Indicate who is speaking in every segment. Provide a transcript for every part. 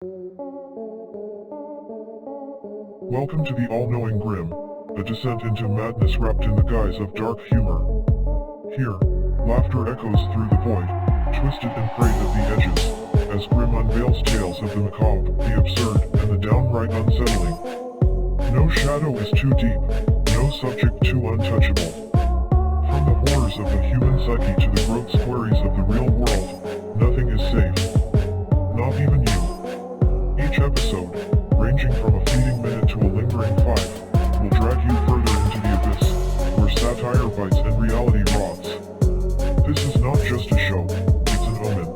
Speaker 1: Welcome to the all-knowing Grim, a descent into madness wrapped in the guise of dark humor. Here, laughter echoes through the void, twisted and frayed at the edges, as Grim unveils tales of the macabre, the absurd, and the downright unsettling. No shadow is too deep, no subject too untouchable. From the horrors of the human psyche to the grotesqueries of the real world, nothing is safe. Not even you. Each episode, ranging from a fleeting minute to a lingering 5, will drag you further into the abyss, where satire bites and reality rots. This is not just a show, it's an omen.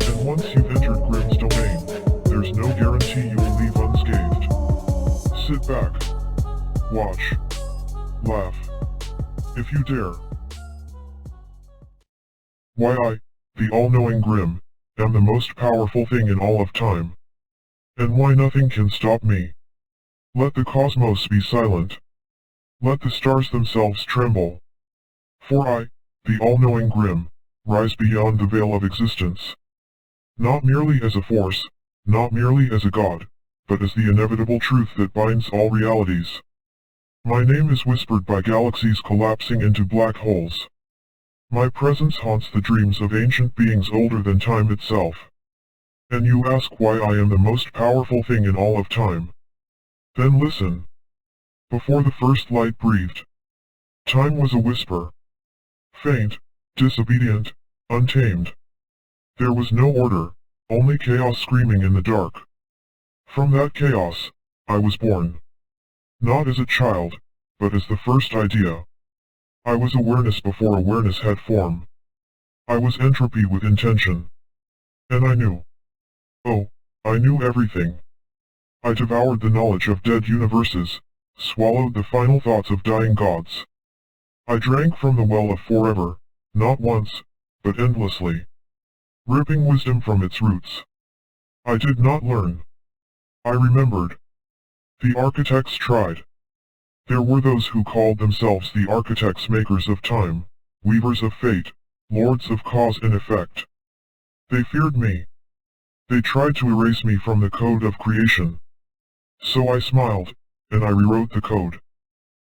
Speaker 1: And once you've entered Grimm's domain, there's no guarantee you will leave unscathed. Sit back, watch, laugh, if you dare. Why I, the all-knowing Grim, am the most powerful thing in all of time. And why nothing can stop me. Let the cosmos be silent. Let the stars themselves tremble. For I, the all-knowing Grim, rise beyond the veil of existence. Not merely as a force, not merely as a god, but as the inevitable truth that binds all realities. My name is whispered by galaxies collapsing into black holes. My presence haunts the dreams of ancient beings older than time itself. And you ask why I am the most powerful thing in all of time. Then listen. Before the first light breathed, time was a whisper. Faint, disobedient, untamed. There was no order, only chaos screaming in the dark. From that chaos, I was born. Not as a child, but as the first idea. I was awareness before awareness had form. I was entropy with intention. And I knew. Oh, I knew everything. I devoured the knowledge of dead universes, swallowed the final thoughts of dying gods. I drank from the well of forever, not once, but endlessly. Ripping wisdom from its roots. I did not learn. I remembered. The architects tried. There were those who called themselves the architects, makers of time, weavers of fate, lords of cause and effect. They feared me. They tried to erase me from the code of creation. So I smiled, and I rewrote the code.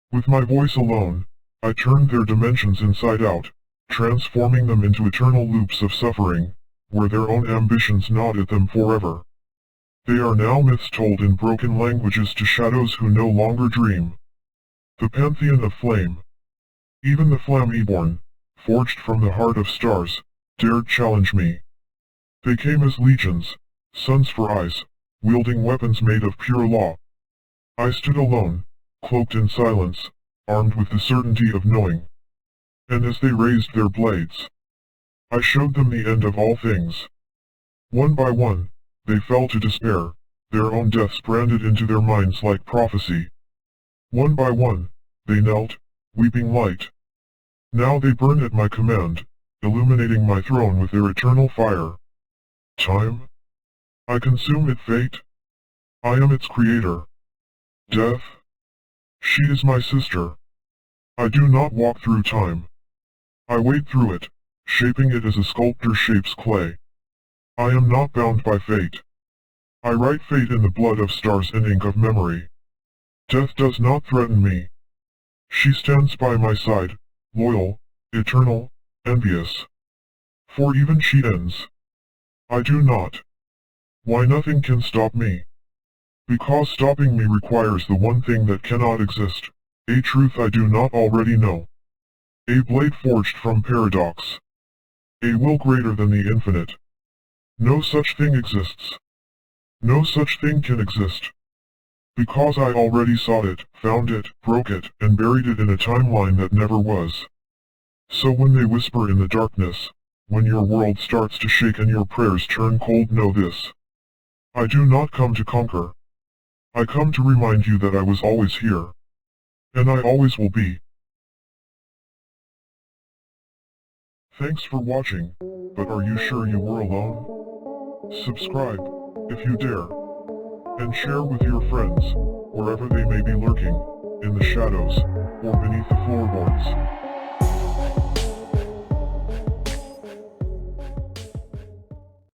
Speaker 1: With my voice alone, I turned their dimensions inside out, transforming them into eternal loops of suffering, where their own ambitions gnawed at them forever. They are now myths told in broken languages to shadows who no longer dream. The pantheon of flame. Even the Flameborn, forged from the heart of stars, dared challenge me. They came as legions, suns for eyes, wielding weapons made of pure law. I stood alone, cloaked in silence, armed with the certainty of knowing. And as they raised their blades, I showed them the end of all things. One by one, they fell to despair, their own deaths branded into their minds like prophecy. One by one, they knelt, weeping light. Now they burn at my command, illuminating my throne with their eternal fire. Time? I consume it, fate. I am its creator. Death? She is my sister. I do not walk through time. I wade through it, shaping it as a sculptor shapes clay. I am not bound by fate. I write fate in the blood of stars and ink of memory. Death does not threaten me. She stands by my side, loyal, eternal, envious. For even she ends. I do not. Why nothing can stop me? Because stopping me requires the one thing that cannot exist, a truth I do not already know. A blade forged from paradox. A will greater than the infinite. No such thing exists. No such thing can exist. Because I already sought it, found it, broke it, and buried it in a timeline that never was. So when they whisper in the darkness, when your world starts to shake and your prayers turn cold, know this. I do not come to conquer. I come to remind you that I was always here. And I always will be. Thanks for watching, but are you sure you were alone? Subscribe, if you dare. And share with your friends, wherever they may be lurking, in the shadows, or beneath the floorboards.